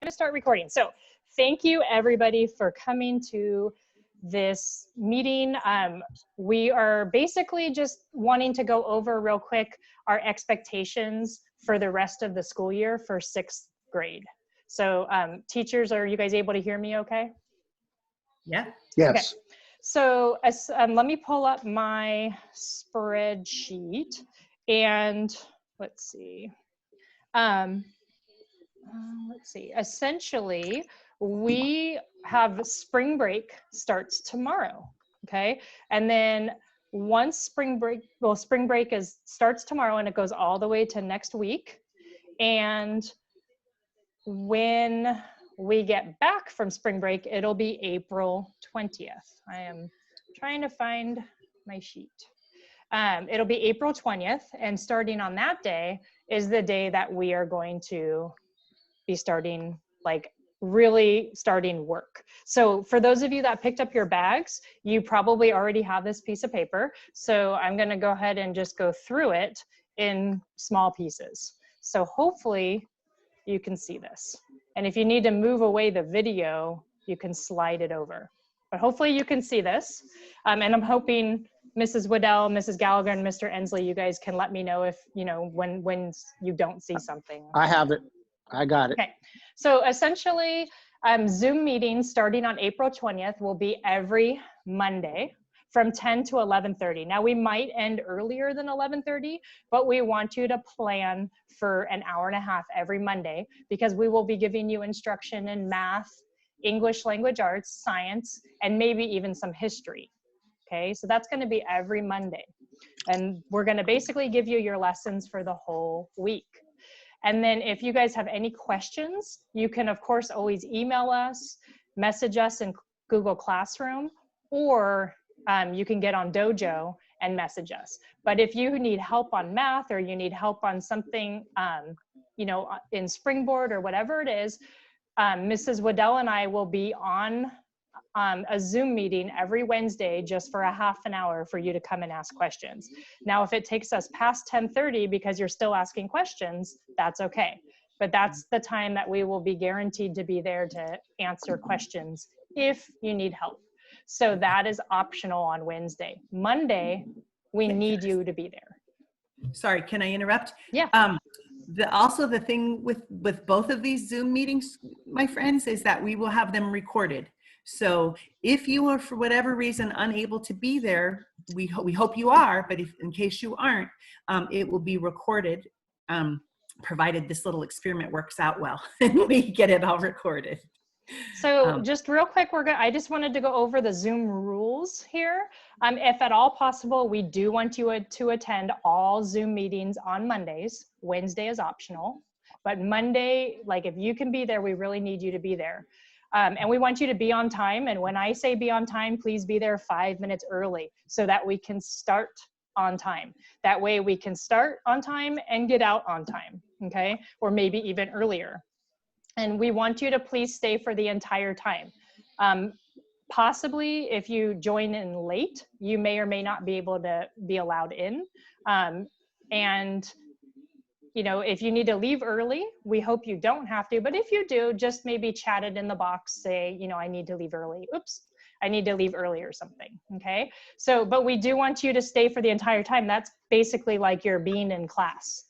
going to start recording. So thank you everybody for coming to this meeting. We are basically just wanting to go over real quick our expectations for the rest of the school year for 6th grade. So teachers, are you guys able to hear me okay? Yeah. Yes. Okay. So let me pull up my spreadsheet and let's see. Essentially, we have spring break starts tomorrow, okay? And then once spring break starts tomorrow and it goes all the way to next week. And when we get back from spring break, it'll be April 20th. I am trying to find my sheet. It'll be April 20th, and starting on that day is the day that we are going to be starting, like really starting work. So for those of you that picked up your bags, you probably already have this piece of paper. So I'm going to go ahead and just go through it in small pieces. So hopefully you can see this. And if you need to move away the video, you can slide it over. But hopefully you can see this. And I'm hoping Mrs. Waddell, Mrs. Gallagher, and Mr. Ensley, you guys can let me know if, you know, when you don't see something. I have it. I got it. Okay. So essentially, Zoom meetings starting on April 20th will be every Monday from 10 to 11:30. Now we might end earlier than 11:30, but we want you to plan for an hour and a half every Monday because we will be giving you instruction in math, English language arts, science, and maybe even some history. Okay, so that's going to be every Monday. And we're going to basically give you your lessons for the whole week. And then if you guys have any questions, you can of course always email us, message us in Google Classroom, or you can get on Dojo and message us. But if you need help on math or you need help on something, you know, in Springboard or whatever it is, Mrs. Waddell and I will be on a Zoom meeting every Wednesday just for a half an hour for you to come and ask questions. Now, if it takes us past 10:30 because you're still asking questions, that's okay. But that's the time that we will be guaranteed to be there to answer questions if you need help. So that is optional on Wednesday. Monday, we need you to be there. Sorry, can I interrupt? Yeah. Also the thing with both of these Zoom meetings, my friends, is that we will have them recorded. So if you are for whatever reason unable to be there, we hope you are, but if in case you aren't, it will be recorded, provided this little experiment works out well and we get it all recorded. So just real quick, I just wanted to go over the Zoom rules here. If at all possible, we do want you to attend all Zoom meetings on Mondays. Wednesday is optional, but Monday, like if you can be there, we really need you to be there. And we want you to be on time. And when I say be on time, please be there 5 minutes early so that we can start on time. That way we can start on time and get out on time, okay? Or maybe even earlier. And we want you to please stay for the entire time. Possibly if you join in late, you may or may not be able to be allowed in. And you know, if you need to leave early, we hope you don't have to, but if you do, just maybe chat it in the box, say, you know, I need to leave early. Oops, I need to leave early or something, okay? So, but we do want you to stay for the entire time. That's basically like your being in class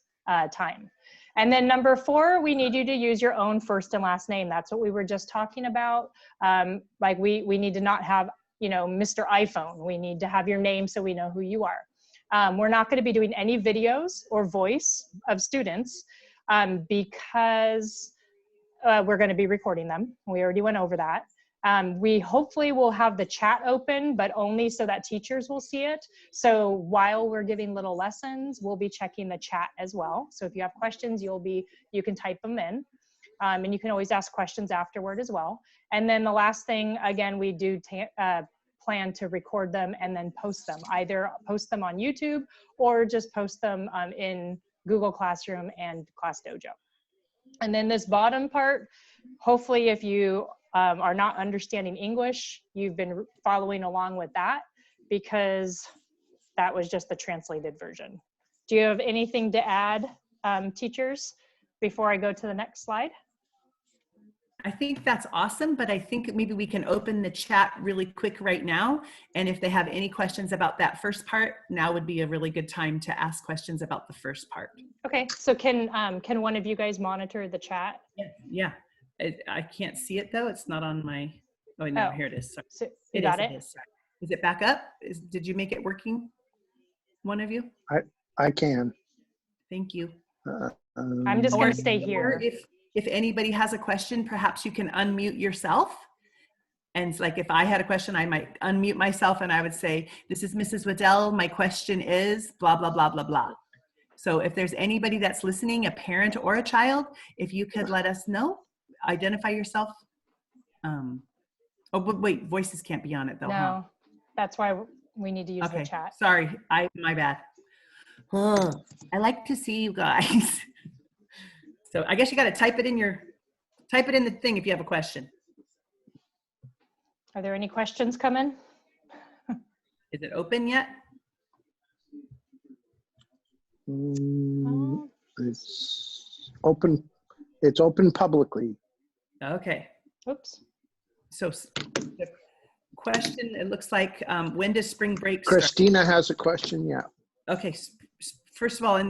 time. And then number 4, we need you to use your own first and last name. That's what we were just talking about. Like we need to not have, you know, Mr. iPhone. We need to have your name so we know who you are. We're not going to be doing any videos or voice of students because we're going to be recording them. We already went over that. We hopefully will have the chat open, but only so that teachers will see it. So while we're giving little lessons, we'll be checking the chat as well. So if you have questions, you can type them in. And you can always ask questions afterward as well. And then the last thing, again, we do plan to record them and then post them. Either post them on YouTube or just post them in Google Classroom and Class Dojo. And then this bottom part, hopefully if you are not understanding English, you've been following along with that because that was just the translated version. Do you have anything to add, teachers, before I go to the next slide? I think that's awesome, but I think maybe we can open the chat really quick right now. And if they have any questions about that first part, now would be a really good time to ask questions about the first part. Okay, so can one of you guys monitor the chat? Yeah. I can't see it though. It's not on my, oh no, here it is. Sorry. So you got it? Is. Is it back up? Did you make it working? One of you? I can. Thank you. I'm just Or going to stay here. If anybody has a question, perhaps you can unmute yourself. And it's like if I had a question, I might unmute myself and I would say, this is Mrs. Waddell. My question is blah, blah, blah, blah, blah. So if there's anybody that's listening, a parent or a child, if you could let us know, identify yourself. Oh, but wait, voices can't be on it though. No, huh? That's why we need to use the chat. Sorry, my bad. Oh, I like to see you guys. So I guess you got to type it in the thing if you have a question. Are there any questions coming? Is it open yet? It's open. It's open publicly. Okay. Oops. So the question, it looks like, when does spring break start? Christina has a question. Yeah. Okay. First of all, in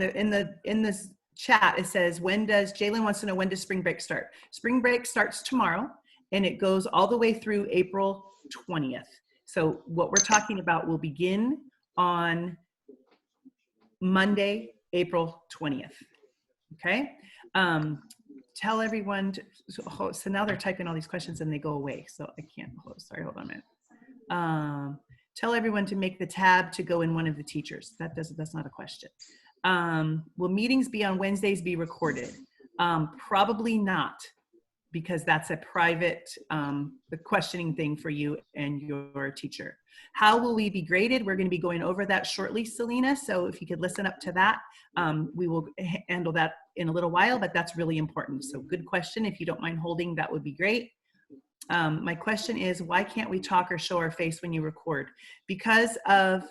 this chat, it says, Jalen wants to know, when does spring break start? Spring break starts tomorrow and it goes all the way through April 20th. So what we're talking about will begin on Monday, April 20th. Okay. Tell everyone so now they're typing all these questions and they go away. So I can't, sorry, hold on a minute. Tell everyone to make the tab to go in one of the teachers. That's not a question. Will meetings be on Wednesdays be recorded? Probably not, because that's a private the questioning thing for you and your teacher. How will we be graded? We're going to be going over that shortly, Selena. So if you could listen up to that, we will handle that in a little while, but that's really important. So good question. If you don't mind holding, that would be great. My question is, why can't we talk or show our face when you record? Because of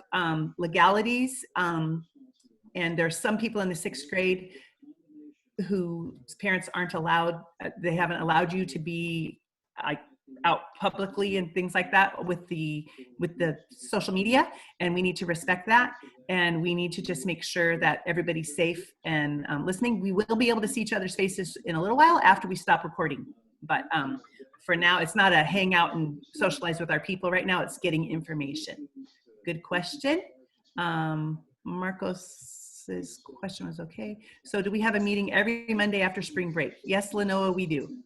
legalities, and there's some people in the 6th grade whose parents aren't allowed, they haven't allowed you to be out publicly and things like that with the social media, and we need to respect that, and we need to just make sure that everybody's safe and listening. We will be able to see each other's faces in a little while after we stop recording, but for now it's not a hang out and socialize with our people. Right now it's getting information. Good question. Marcos's question was okay. So do we have a meeting every Monday after spring break? Yes, Lenoa, we do.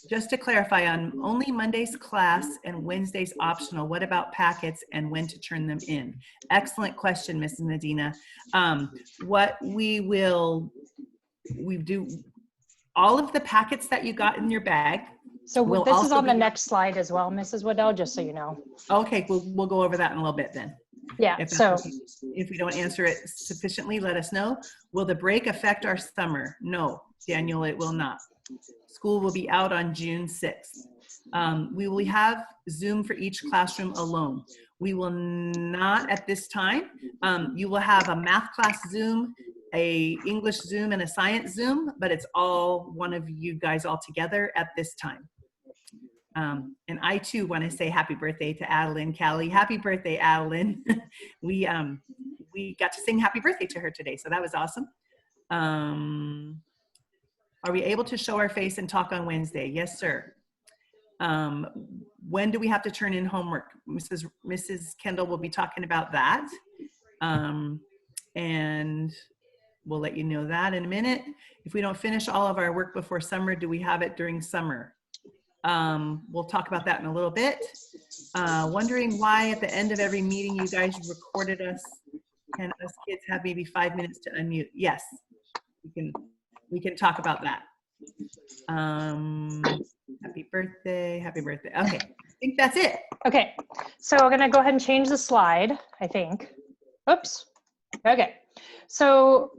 Just to clarify, on only Monday's class and Wednesday's optional, what about packets and when to turn them in? Excellent question, Mrs. Medina. What we do, all of the packets that you got in your bag. So this is on the next slide as well, Mrs. Waddell, just so you know. Okay, we'll go over that in a little bit then. Yeah, If we don't answer it sufficiently, let us know. Will the break affect our summer? No, Daniel, it will not. School will be out on June 6th. We will have Zoom for each classroom alone. We will not at this time. You will have a math class Zoom, a English Zoom, and a science Zoom, but it's all one of you guys all together at this time. And I too want to say happy birthday to Adeline Callie. Happy birthday, Adeline. We got to sing happy birthday to her today, so that was awesome. Are we able to show our face and talk on Wednesday? Yes, sir. When do we have to turn in homework? Mrs. Kendall will be talking about that. And we'll let you know that in a minute. If we don't finish all of our work before summer, do we have it during summer? We'll talk about that in a little bit. Wondering why at the end of every meeting you guys recorded us. Can us kids have maybe 5 minutes to unmute? Yes, we can talk about that. Happy birthday, happy birthday. Okay, I think that's it. Okay, so we're gonna go ahead and change the slide, I think. Oops, okay. So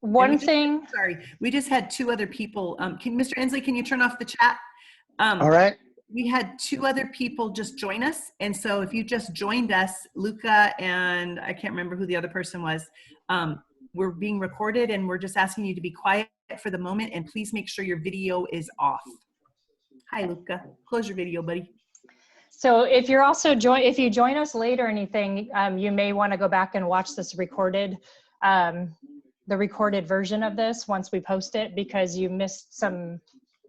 sorry, we just had 2 other people. Mr. Ensley, can you turn off the chat? All right. We had 2 other people just join us. And so if you just joined us, Luca and I can't remember who the other person was, we're being recorded and we're just asking you to be quiet for the moment and please make sure your video is off. Hi, Luca. Close your video, buddy. So if you're also if you join us late or anything, you may want to go back and watch this recorded, the recorded version of this once we post it, because you missed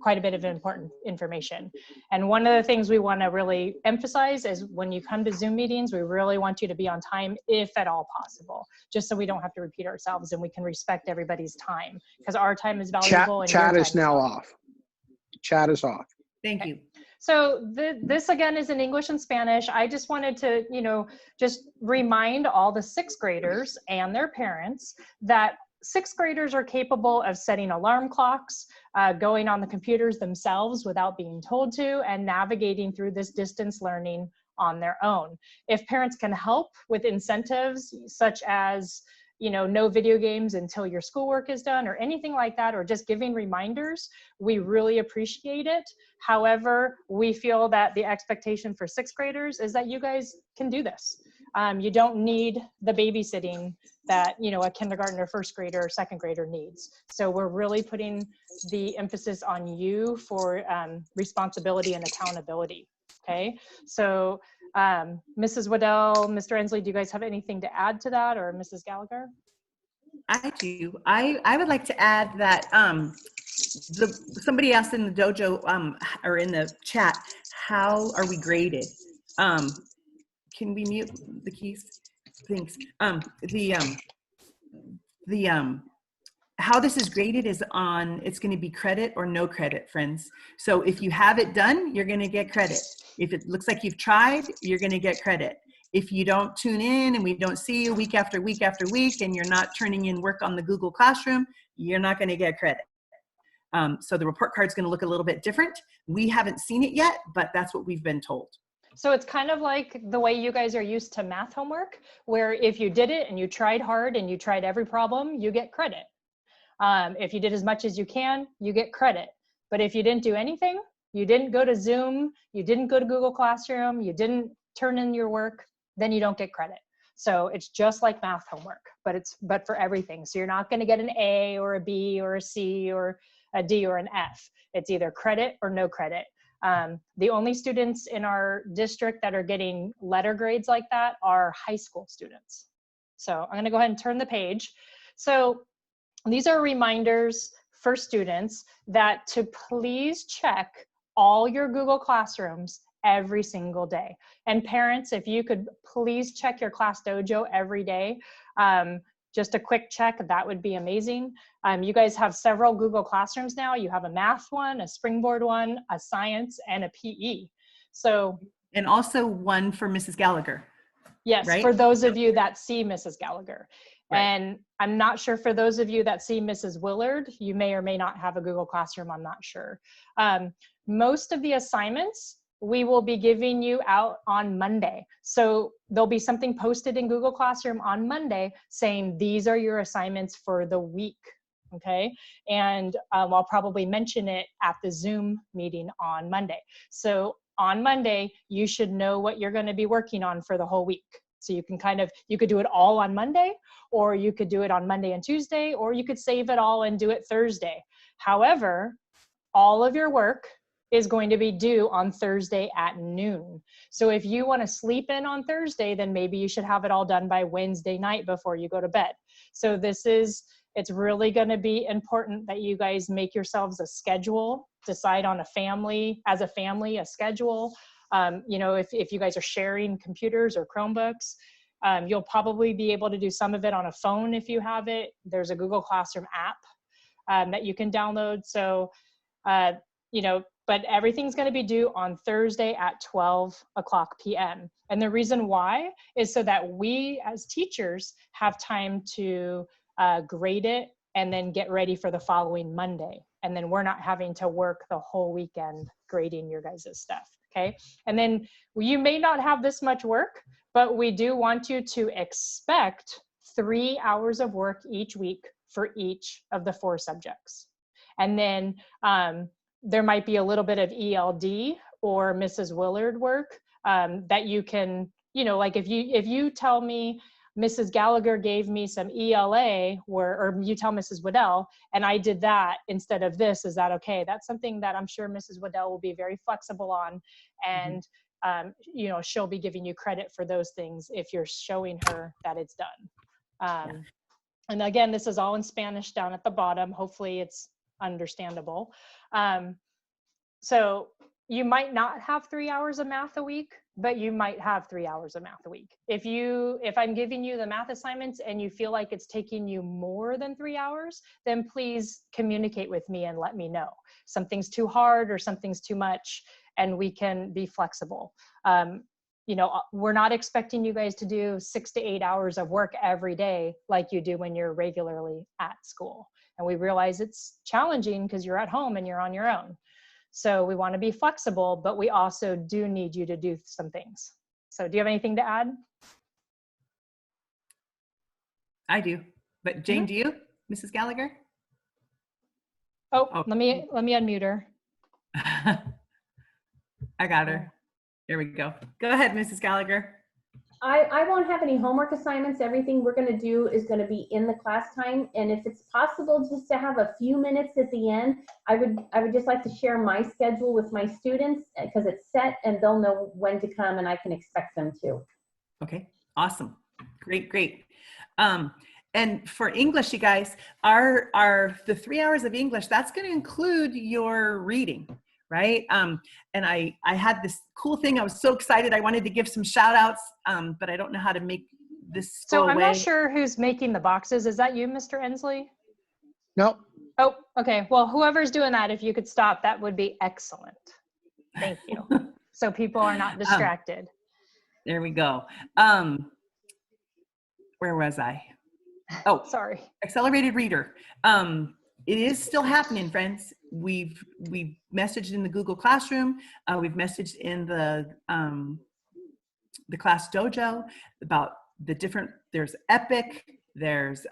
quite a bit of important information. And one of the things we want to really emphasize is when you come to Zoom meetings, we really want you to be on time if at all possible, just so we don't have to repeat ourselves and we can respect everybody's time, because our time is valuable. Chat and is now off. Chat is off. Thank you. So this again is in English and Spanish. I just wanted to, just remind all the sixth graders and their parents that sixth graders are capable of setting alarm clocks, going on the computers themselves without being told to, and navigating through this distance learning on their own. If parents can help with incentives such as, no video games until your schoolwork is done or anything like that, or just giving reminders, we really appreciate it. However, we feel that the expectation for sixth graders is that you guys can do this. You don't need the babysitting that, a kindergartner, first grader, or second grader needs. So we're really putting the emphasis on you for responsibility and accountability. Okay, so Mrs. Waddell, Mr. Ensley, do you guys have anything to add to that, or Mrs. Gallagher? I do. I would like to add that somebody asked in the dojo or in the chat, how are we graded? Can we mute the keys? Thanks. How this is graded is it's going to be credit or no credit, friends. So if you have it done, you're going to get credit. If it looks like you've tried, you're going to get credit. If you don't tune in and we don't see you week after week after week, and you're not turning in work on the Google Classroom, you're not going to get credit. So the report card is going to look a little bit different. We haven't seen it yet, but that's what we've been told. So it's kind of like the way you guys are used to math homework, where if you did it and you tried hard and you tried every problem, you get credit. If you did as much as you can, you get credit. But if you didn't do anything, you didn't go to Zoom, you didn't go to Google Classroom, you didn't turn in your work, then you don't get credit. So it's just like math homework, but for everything. So you're not going to get an A or a B or a C or a D or an F. It's either credit or no credit. The only students in our district that are getting letter grades like that are high school students. So I'm going to go ahead and turn the page. So these are reminders for students that to please check all your Google Classrooms every single day. And parents, if you could please check your Class Dojo every day. Just a quick check, that would be amazing. You guys have several Google Classrooms now. You have a math one, a Springboard one, a science, and a PE. So, and also one for Mrs. Gallagher. Yes, right? For those of you that see Mrs. Gallagher. Right. And I'm not sure for those of you that see Mrs. Willard, you may or may not have a Google Classroom, I'm not sure. Most of the assignments we will be giving you out on Monday. So there'll be something posted in Google Classroom on Monday saying these are your assignments for the week, okay? And I'll probably mention it at the Zoom meeting on Monday. So on Monday, you should know what you're gonna be working on for the whole week. So you can you could do it all on Monday, or you could do it on Monday and Tuesday, or you could save it all and do it Thursday. However, all of your work is going to be due on Thursday at noon. So if you want to sleep in on Thursday, then maybe you should have it all done by Wednesday night before you go to bed. So it's really going to be important that you guys make yourselves a schedule, decide on a family schedule. If you guys are sharing computers or Chromebooks, you'll probably be able to do some of it on a phone if you have it. There's a Google Classroom app that you can download. So, but everything's going to be due on Thursday at 12 o'clock p.m. And the reason why is so that we as teachers have time to grade it and then get ready for the following Monday. And then we're not having to work the whole weekend grading your guys' stuff, okay? And then you may not have this much work, but we do want you to expect 3 hours of work each week for each of the 4 subjects. And then there might be a little bit of ELD or Mrs. Willard work that you can, like if you tell me, Mrs. Gallagher gave me some ELA or you tell Mrs. Waddell, and I did that instead of this. Is that okay? That's something that I'm sure Mrs. Waddell will be very flexible on. And, you know, she'll be giving you credit for those things if you're showing her that it's done. And again, this is all in Spanish down at the bottom. Hopefully it's understandable. So you might not have 3 hours of math a week, but you might have 3 hours of math a week. If I'm giving you the math assignments and you feel like it's taking you more than 3 hours, then please communicate with me and let me know. Something's too hard or something's too much, and we can be flexible. You know, we're not expecting you guys to do 6 to 8 hours of work every day like you do when you're regularly at school. And we realize it's challenging because you're at home and you're on your own. So we want to be flexible, but we also do need you to do some things. So do you have anything to add? I do. But Jane, do you, Mrs. Gallagher? Oh, let me unmute her. I got her. There we go. Go ahead, Mrs. Gallagher. I won't have any homework assignments. Everything we're going to do is going to be in the class time. And if it's possible just to have a few minutes at the end, I would just like to share my schedule with my students because it's set and they'll know when to come and I can expect them to. Okay, awesome. Great, great. And for English, you guys, the 3 hours of English, that's going to include your reading. Right. And I had this cool thing. I was so excited. I wanted to give some shout outs, but I don't know how to make this go away. I'm not sure who's making the boxes. Is that you, Mr. Ensley? No. Oh, okay. Well, whoever's doing that, if you could stop, that would be excellent. Thank you. So people are not distracted. There we go. Where was I? Oh, sorry. Accelerated Reader. It is still happening, friends. We've messaged in the Google Classroom. We've messaged in the Class Dojo about the different, there's Epic, there's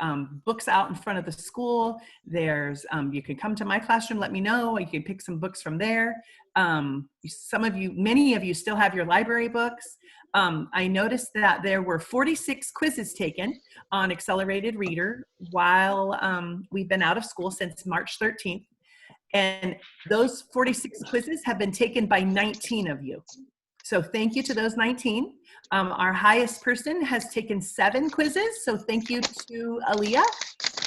books out in front of the school. There's, you can come to my classroom, let me know. You can pick some books from there. Many of you still have your library books. I noticed that there were 46 quizzes taken on Accelerated Reader while we've been out of school since March 13th. And those 46 quizzes have been taken by 19 of you. So thank you to those 19. Our highest person has taken 7 quizzes. So thank you to Aaliyah.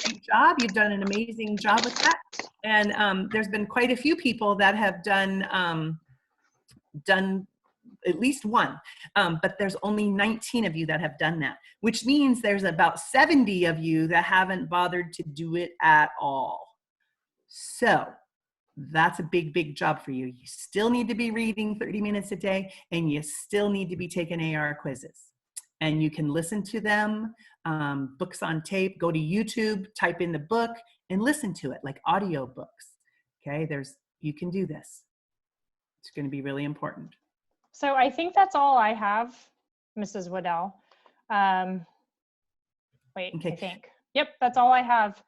Great job. You've done an amazing job with that. And there's been quite a few people that have done at least one, but there's only 19 of you that have done that, which means there's about 70 of you that haven't bothered to do it at all. So that's a big, big job for you. You still need to be reading 30 minutes a day, and you still need to be taking AR quizzes. And you can listen to them, books on tape, go to YouTube, type in the book, and listen to it like audio books. Okay, you can do this. It's going to be really important. So I think that's all I have, Mrs. Waddell. Wait, okay. I think. Yep, that's all I have.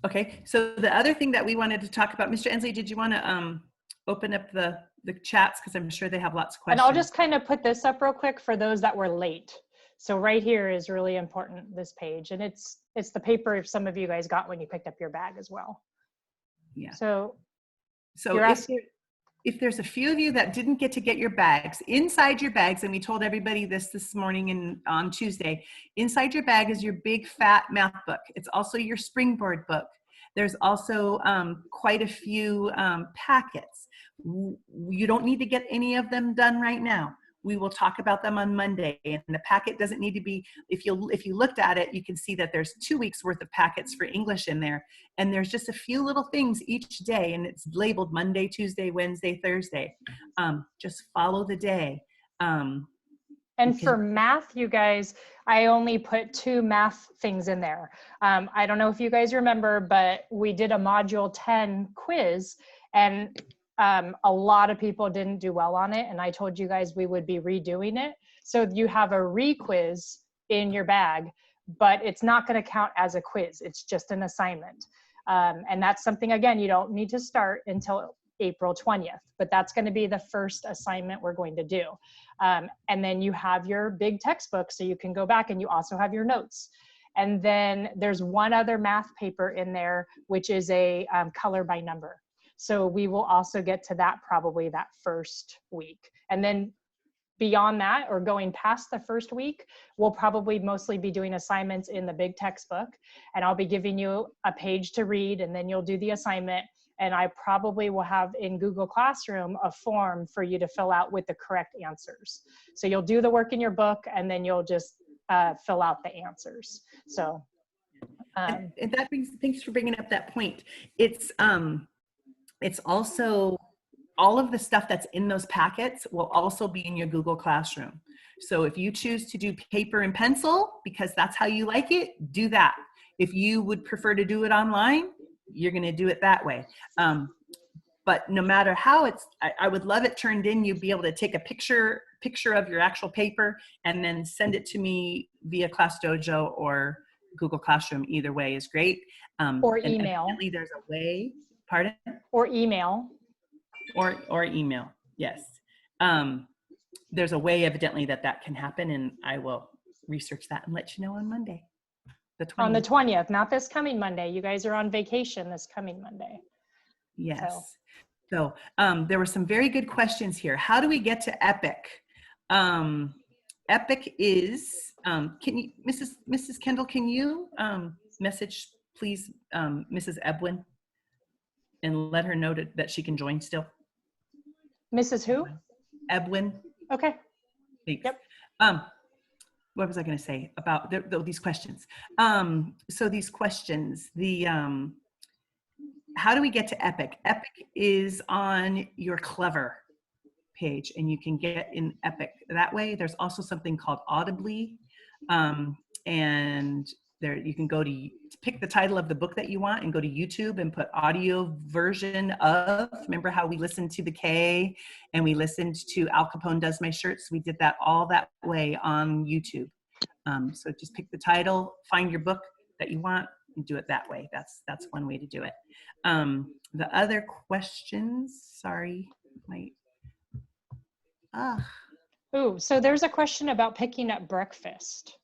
Okay, so the other thing that we wanted to talk about, Mr. Ensley, did you want to open up the chats? Because I'm sure they have lots of questions. And I'll just kind of put this up real quick for those that were late. So right here is really important, this page. And it's the paper some of you guys got when you picked up your bag as well. Yeah. So you're asking, if there's a few of you that didn't get to get your bags, inside your bags, and we told everybody this morning and on Tuesday, inside your bag is your big fat math book. It's also your springboard book. There's also quite a few packets. You don't need to get any of them done right now. We will talk about them on Monday, and the packet doesn't need to be, if you looked at it, you can see that there's 2 weeks worth of packets for English in there, and there's just a few little things each day, and it's labeled Monday, Tuesday, Wednesday, Thursday. Just follow the day. And for math, you guys, I only put 2 math things in there. I don't know if you guys remember, but we did a module 10 quiz, and a lot of people didn't do well on it, and I told you guys we would be redoing it. So you have a re-quiz in your bag, but it's not going to count as a quiz. It's just an assignment. And that's something, again, you don't need to start until April 20th, but that's going to be the first assignment we're going to do. And then you have your big textbook, so you can go back, and you also have your notes. And then there's one other math paper in there, which is a color by number. So we will also get to that probably that first week. And then beyond that, or going past the first week, we'll probably mostly be doing assignments in the big textbook, and I'll be giving you a page to read, and then you'll do the assignment. And I probably will have in Google Classroom a form for you to fill out with the correct answers. So you'll do the work in your book, and then you'll just fill out the answers. So and that brings, thanks for bringing up that point. It's also, all of the stuff that's in those packets will also be in your Google Classroom. So if you choose to do paper and pencil, because that's how you like it, do that. If you would prefer to do it online, you're going to do it that way. But no matter how it's, I would love it turned in. You'd be able to take a picture of your actual paper and then send it to me via ClassDojo or Google Classroom. Either way is great. or email. And there's a way, pardon? Or email. Or email, yes. There's a way evidently that can happen, and I will research that and let you know on Monday. On the 20th, not this coming Monday. You guys are on vacation this coming Monday. Yes. So there were some very good questions here. How do we get to Epic? Epic is, can you, Mrs. Kendall, can you message please Mrs. Ebwin and let her know that she can join still? Mrs. who? Ebwin. Okay. Thanks. Yep. What was I going to say about these questions? So these questions, how do we get to Epic? Epic is on your Clever page, and you can get in Epic that way. There's also something called Audibly, and there you can go to pick the title of the book that you want and go to YouTube and put audio version of. Remember how we listened to the K and we listened to Al Capone Does My Shirts? We did that all that way on YouTube. So just pick the title, find your book that you want, and do it that way. That's one way to do it. The other questions, sorry, Ooh, so there's a question about picking up breakfast.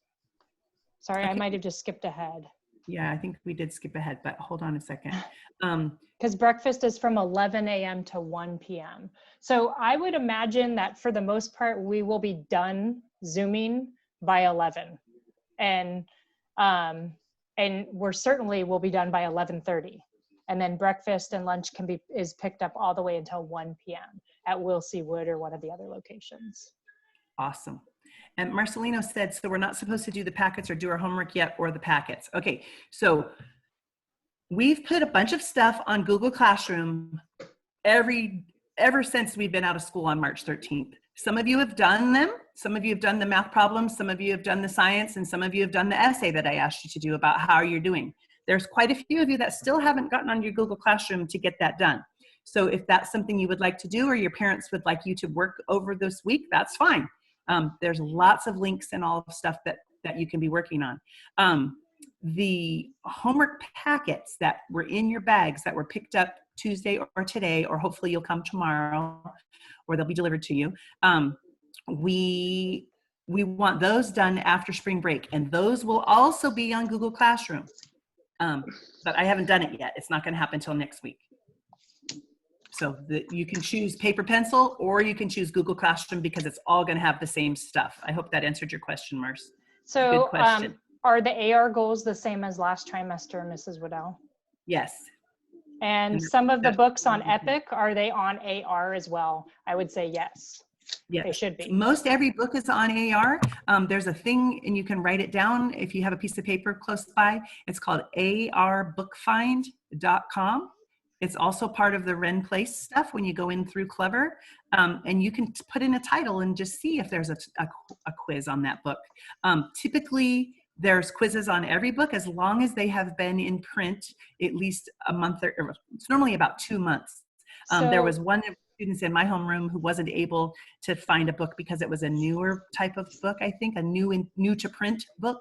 Sorry, okay. I might have just skipped ahead. Yeah, I think we did skip ahead, but hold on a second. Because breakfast is from 11 a.m. to 1 p.m. So I would imagine that for the most part, we will be done Zooming by 11. And we're certainly will be done by 11:30. And then breakfast and lunch is picked up all the way until 1 p.m. at Wilsey Wood or one of the other locations. Awesome. And Marcelino said, so we're not supposed to do the packets or do our homework yet, or the packets. Okay, so we've put a bunch of stuff on Google Classroom ever since we've been out of school on March 13th. Some of you have done them. Some of you have done the math problems. Some of you have done the science, and some of you have done the essay that I asked you to do about how you're doing. There's quite a few of you that still haven't gotten on your Google Classroom to get that done. So if that's something you would like to do, or your parents would like you to work over this week, that's fine. There's lots of links and all of stuff that you can be working on. The homework packets that were in your bags that were picked up Tuesday or today, or hopefully you'll come tomorrow, or they'll be delivered to you. We want those done after spring break, and those will also be on Google Classroom. But I haven't done it yet. It's not going to happen until next week. So you can choose paper pencil, or you can choose Google Classroom, because it's all going to have the same stuff. I hope that answered your question, Mars. So good question. Are the AR goals the same as last trimester, Mrs. Waddell? Yes. And some of the books on Epic, are they on AR as well? I would say yes. Yes. They should be. Most every book is on AR. There's a thing, and you can write it down if you have a piece of paper close by. It's called arbookfind.com. It's also part of the Ren Place stuff when you go in through Clever. And you can put in a title and just see if there's a quiz on that book. Typically, there's quizzes on every book as long as they have been in print at least a month, or it's normally about 2 months. There was one of the students in my homeroom who wasn't able to find a book because it was a newer type of book, I think, a new to print book.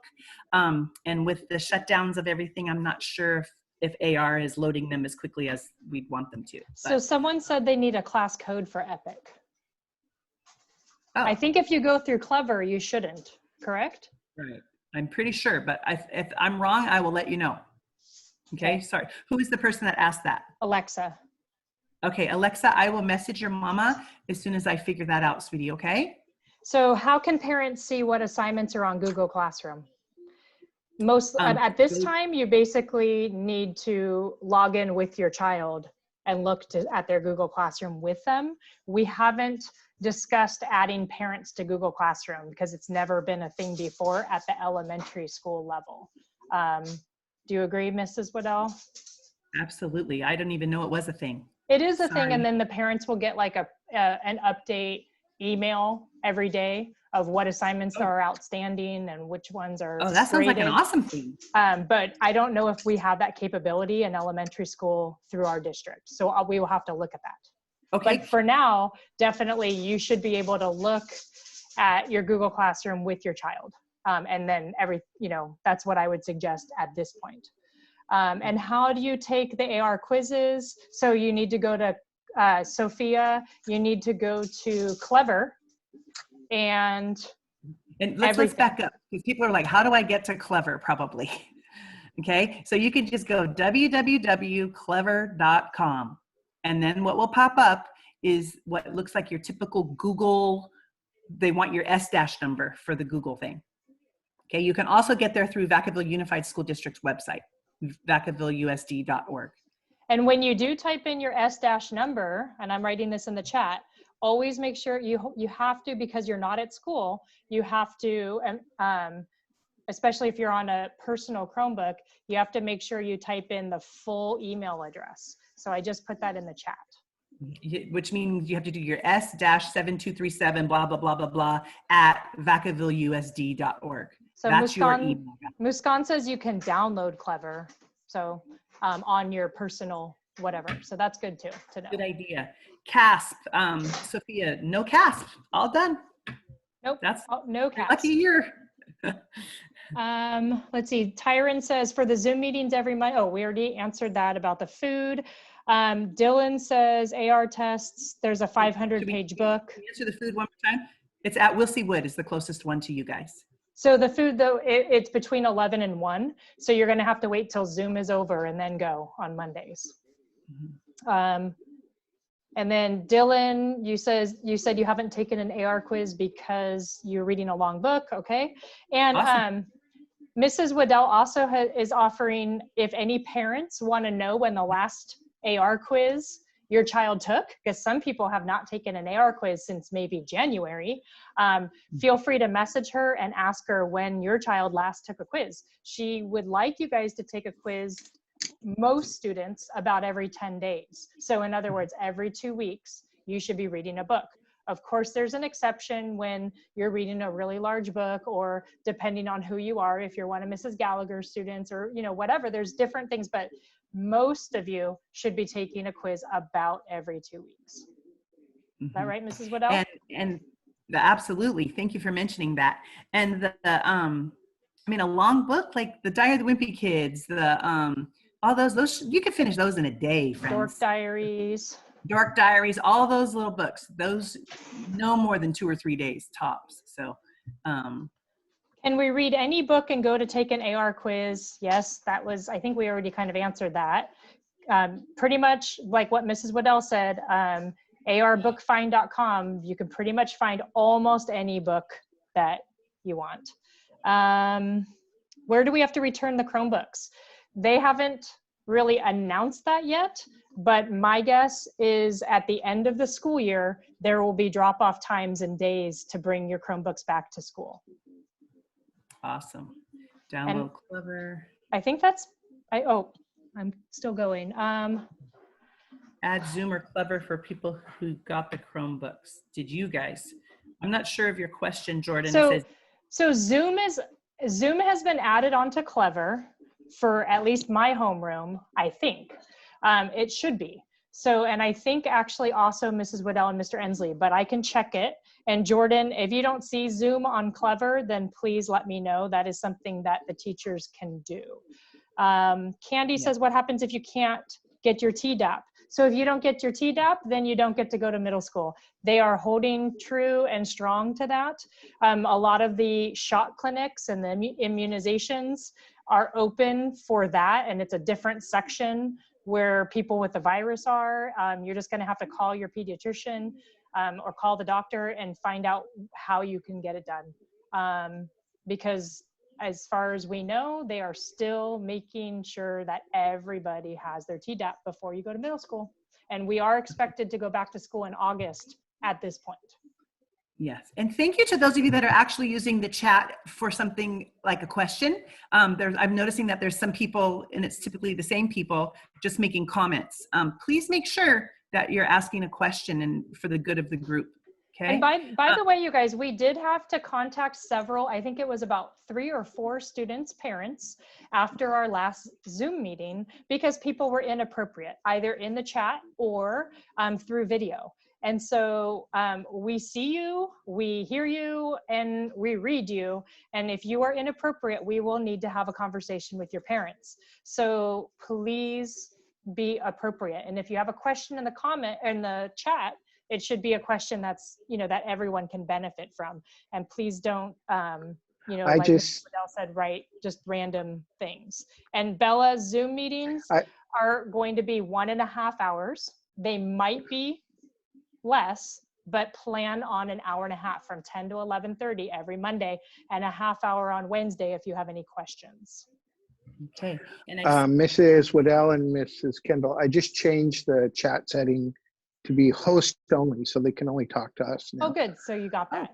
And with the shutdowns of everything, I'm not sure if AR is loading them as quickly as we'd want them to. So someone said they need a class code for Epic. Oh, I think if you go through Clever, you shouldn't, correct? right. I'm pretty sure, but if I'm wrong, I will let you know. Okay, sorry. Who is the person that asked that? Alexa. Okay, Alexa, I will message your mama as soon as I figure that out, sweetie, okay? So how can parents see what assignments are on Google Classroom? At this time, you basically need to log in with your child and look at their Google Classroom with them. We haven't discussed adding parents to Google Classroom because it's never been a thing before at the elementary school level. Do you agree, Mrs. Waddell? Absolutely. I don't even know it was a thing. It is a thing, Sorry. and then the parents will get like an update email every day of what assignments are outstanding and which ones are Oh, that sounds like an graded. awesome thing. But I don't know if we have that capability in elementary school through our district. So we will have to look at that. Okay. But for now, definitely you should be able to look at your Google Classroom with your child. And then that's what I would suggest at this point. And how do you take the AR quizzes? So you need to go to Sophia, you need to go to Clever, and let's back up, because people are like, how do I get to Clever? Probably. Okay, so you can just go www.clever.com, and then what will pop up is what looks like your typical Google. They want your S- number for the Google thing. Okay, you can also get there through Vacaville Unified School District's website, vacavilleusd.org. And when you do type in your S- number, and I'm writing this in the chat, always make sure you have to, because you're not at school, you have to, especially if you're on a personal Chromebook, you have to make sure you type in the full email address. So I just put that in the chat. Which means you have to do your S-7237 blah, blah, blah, blah, blah at vacavilleusd.org. So that's your email. Muskan says you can download Clever. So on your personal whatever. So that's good too to know. Good idea. CASP, Sophia, no CASP, all done. Nope, that's no CASP. Lucky year. Let's see, Tyron says for the Zoom meetings every month. Oh, we already answered that about the food. Dylan says AR tests, there's a 500-page book. Can you answer the food one more time? It's at Wilsey Wood is the closest one to you guys. So the food, though, it's between 11 and 1. So you're going to have to wait till Zoom is over and then go on Mondays. Mm-hmm. And then Dylan, you said you haven't taken an AR quiz because you're reading a long book. Okay. And awesome. Mrs. Waddell also is offering, if any parents want to know when the last AR quiz your child took, because some people have not taken an AR quiz since maybe January, feel free to message her and ask her when your child last took a quiz. She would like you guys to take a quiz, most students, about every 10 days. So in other words, every 2 weeks, you should be reading a book. Of course, there's an exception when you're reading a really large book, or depending on who you are, if you're one of Mrs. Gallagher's students or, whatever, there's different things, but most of you should be taking a quiz about every 2 weeks. Mm-hmm. Is that right, Mrs. Waddell? And absolutely. Thank you for mentioning that. And a long book, like the Diary of the Wimpy Kids, all those you can finish those in a day, friends. Dork Diaries, all those little books, those no more than 2 or 3 days tops. So, can we read any book and go to take an AR quiz? Yes, I think we already kind of answered that. Pretty much like what Mrs. Waddell said, arbookfind.com, you can pretty much find almost any book that you want. Where do we have to return the Chromebooks? They haven't really announced that yet, but my guess is at the end of the school year, there will be drop-off times and days to bring your Chromebooks back to school. Awesome. Download Clever. I think I'm still going. Add Zoom or Clever for people who got the Chromebooks. Did you guys? I'm not sure of your question, Jordan. So Zoom has been added onto Clever for at least my homeroom, I think. It should be. So, and I think actually also Mrs. Waddell and Mr. Ensley, but I can check it. And Jordan, if you don't see Zoom on Clever, then please let me know. That is something that the teachers can do. Candy says, what happens if you can't get your TDAP? So if you don't get your TDAP, then you don't get to go to middle school. They are holding true and strong to that. A lot of the shot clinics and the immunizations are open for that, and it's a different section where people with the virus are. You're just gonna have to call your pediatrician or call the doctor and find out how you can get it done. Because as far as we know, they are still making sure that everybody has their TDAP before you go to middle school. And we are expected to go back to school in August at this point. Yes, and thank you to those of you that are actually using the chat for something like a question. I'm noticing that there's some people, and it's typically the same people, just making comments. Please make sure that you're asking a question and for the good of the group. Okay. And by the way, you guys, we did have to contact several, I think it was about 3 or 4 students' parents after our last Zoom meeting because people were inappropriate, either in the chat or through video. And so we see you, we hear you, and we read you. And if you are inappropriate, we will need to have a conversation with your parents. So please be appropriate. And if you have a question in the comment in the chat, it should be a question that's, that everyone can benefit from. And please don't, like Mrs. Liddell said, write just random things. And Bella's Zoom meetings are going to be 1.5 hours. They might be less, but plan on an hour and a half from 10 to 11:30 every Monday and a half hour on Wednesday if you have any questions. Okay. And Mrs. Waddell and Mrs. Kendall, I just changed the chat setting to be host only, so they can only talk to us now. Oh, good. So you got that.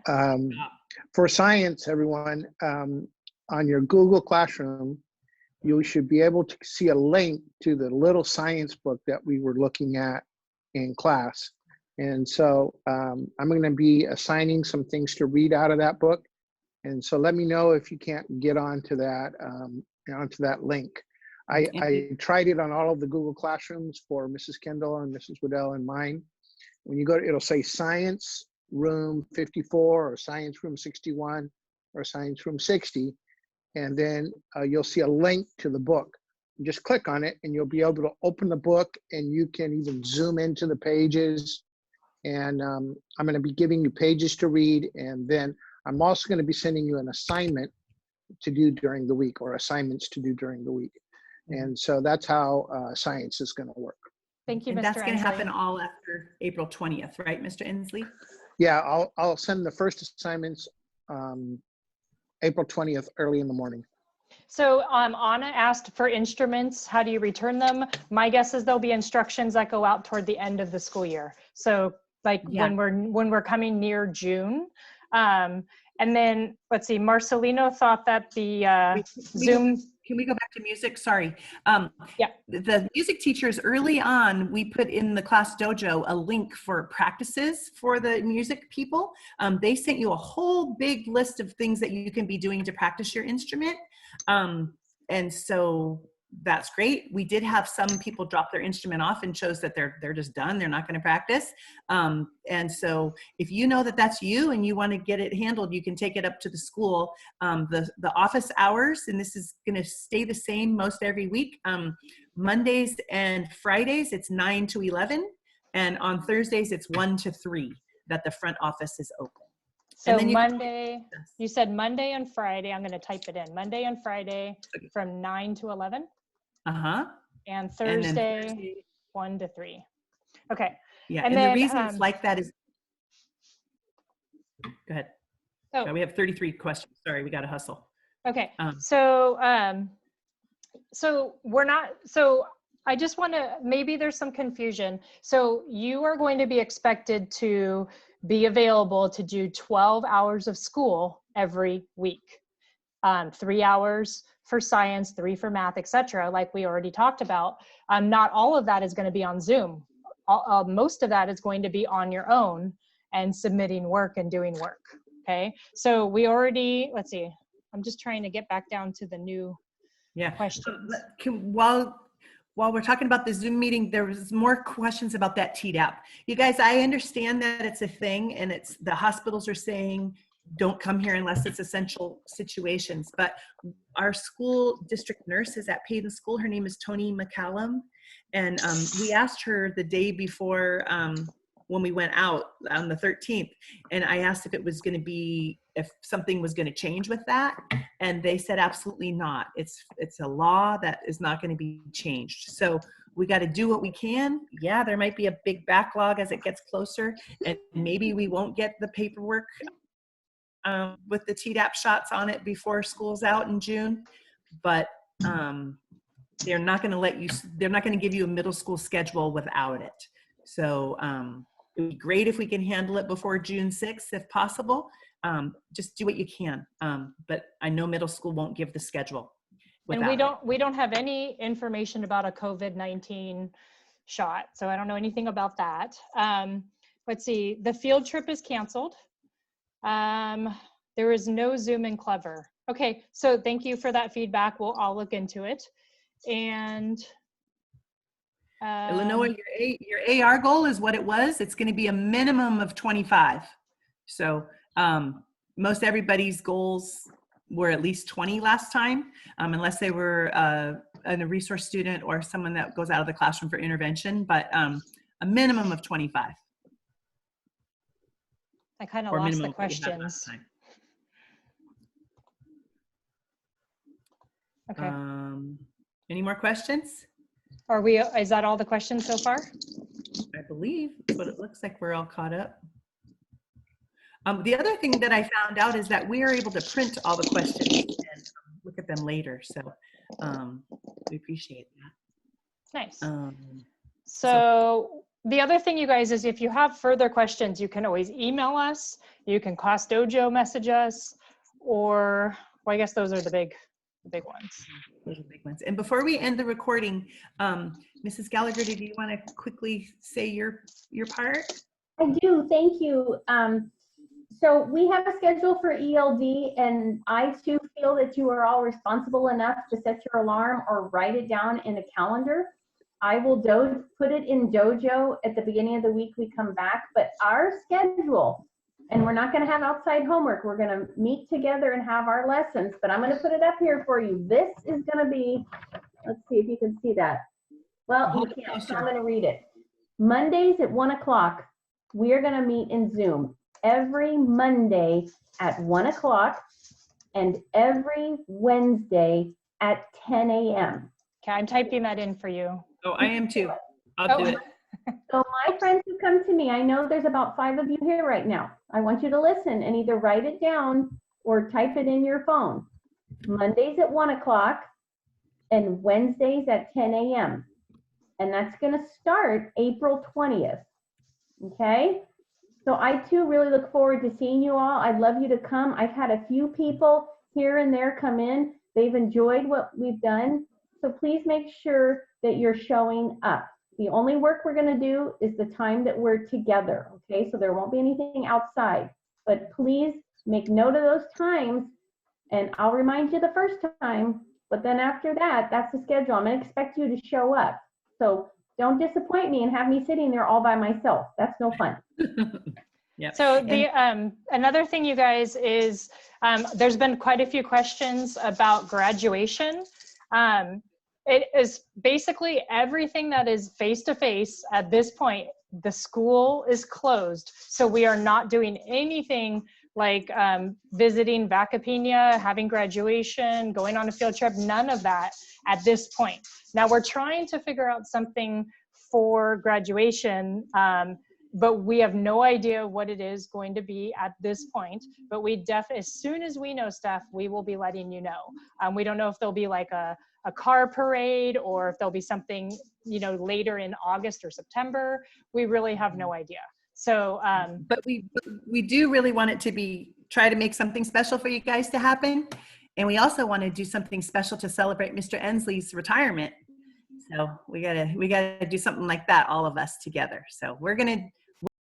For science, everyone, on your Google Classroom, you should be able to see a link to the little science book that we were looking at in class. And so I'm going to be assigning some things to read out of that book. And so let me know if you can't get onto that link. I tried it on all of the Google Classrooms for Mrs. Kendall and Mrs. Waddell and mine. When you go to, it'll say Science Room 54 or Science Room 61 or Science Room 60. And then you'll see a link to the book. You just click on it and you'll be able to open the book, and you can even zoom into the pages. And I'm going to be giving you pages to read. And then I'm also going to be sending you an assignment to do during the week, or assignments to do during the week. And so that's how science is going to work. Thank you, Mr. And that's going to Inslee. happen all after April 20th, right, Mr. Inslee? Yeah, I'll send the first assignments April 20th, early in the morning. So Anna asked for instruments. How do you return them? My guess is there'll be instructions that go out toward the end of the school year. So when we're coming near June. And then let's see, Marcelino thought that the Zoom. Can we go back to music? Sorry. Yeah. The music teachers, early on, we put in the class dojo a link for practices for the music people. They sent you a whole big list of things that you can be doing to practice your instrument. And so that's great. We did have some people drop their instrument off and shows that they're just done. They're not going to practice. And so if you know that that's you and you want to get it handled, you can take it up to the school. The office hours, and this is going to stay the same most every week. Mondays and Fridays, it's 9 to 11. And on Thursdays, it's 1 to 3 that the front office is open. So Monday, you said Monday and Friday. I'm going to type it in. Monday and Friday from 9 to 11. And Thursday, 1 to 3. Okay. Yeah, and then, the reason it's like that is, go ahead. Oh, we have 33 questions. Sorry, we got to hustle. Okay. So we're not, so I just want to, maybe there's some confusion. So you are going to be expected to be available to do 12 hours of school every week. 3 hours for science, 3 for math, etc., like we already talked about. Not all of that is going to be on Zoom. Most of that is going to be on your own and submitting work and doing work. Okay. So we already, let's see, I'm just trying to get back down to the new questions. While we're talking about the Zoom meeting, there was more questions about that TDAP. You guys, I understand that it's a thing, and it's the hospitals are saying don't come here unless it's essential situations. But our school district nurse is at Padan School. Her name is Tony McCallum. And we asked her the day before when we went out on the 13th, and I asked if it was going to be, if something was going to change with that. And they said, absolutely not. It's a law that is not going to be changed. So we got to do what we can. Yeah, there might be a big backlog as it gets closer, and maybe we won't get the paperwork with the Tdap shots on it before school's out in June, but they're not going to let you, they're not going to give you a middle school schedule without it. So it would be great if we can handle it before June 6th, if possible. Just do what you can. But I know middle school won't give the schedule. And we don't have any information about a COVID-19 shot. So I don't know anything about that. Let's see, the field trip is canceled. There is no Zoom in Clever. Okay, so thank you for that feedback. I'll look into it. And Lenore, your AR goal is what it was. It's going to be a minimum of 25. So most everybody's goals were at least 20 last time, unless they were a resource student or someone that goes out of the classroom for intervention, but a minimum of 25. I kind of lost the questions. Okay. Any more questions? Is that all the questions so far? I believe that's what it looks like. We're all caught up. The other thing that I found out is that we are able to print all the questions and look at them later. So we appreciate that. Nice. So the other thing, you guys, is if you have further questions, you can always email us. You can Class Dojo message us, or, well, I guess those are the big ones. Those are the big ones. And before we end the recording, Mrs. Gallagher, did you want to quickly say your part? I do, thank you. So we have a schedule for ELD, and I too feel that you are all responsible enough to set your alarm or write it down in a calendar. I will put it in Dojo at the beginning of the week we come back, but our schedule, and we're not going to have outside homework. We're going to meet together and have our lessons, but I'm going to put it up here for you. This is going to be, let's see if you can see that. Well, you can't, so I'm going to read it. Mondays at 1 o'clock, we are going to meet in Zoom every Monday at 1 o'clock and every Wednesday at 10 a.m. Okay, I'm typing that in for you. Oh, I am too. I'll do it. So my friends who come to me, I know there's about 5 of you here right now. I want you to listen and either write it down or type it in your phone. Mondays at 1 o'clock and Wednesdays at 10 a.m. And that's going to start April 20th. Okay? So I too really look forward to seeing you all. I'd love you to come. I've had a few people here and there come in. They've enjoyed what we've done. So please make sure that you're showing up. The only work we're going to do is the time that we're together. Okay? So there won't be anything outside. But please make note of those times, and I'll remind you the first time. But then after that, that's the schedule. I'm going to expect you to show up. So don't disappoint me and have me sitting there all by myself. That's no fun. Yeah. So the another thing, you guys, is there's been quite a few questions about graduation. It is basically everything that is face-to-face at this point. The school is closed, so we are not doing anything like visiting Vacapina, having graduation, going on a field trip, none of that at this point. Now we're trying to figure out something for graduation, but we have no idea what it is going to be at this point. But we as soon as we know stuff, we will be letting you know. We don't know if there'll be like a car parade or if there'll be something, you know, later in August or September. We really have no idea. So, but we do really want it to try to make something special for you guys to happen. And we also want to do something special to celebrate Mr. Ensley's retirement. So we gotta do something like that, all of us together. So we're gonna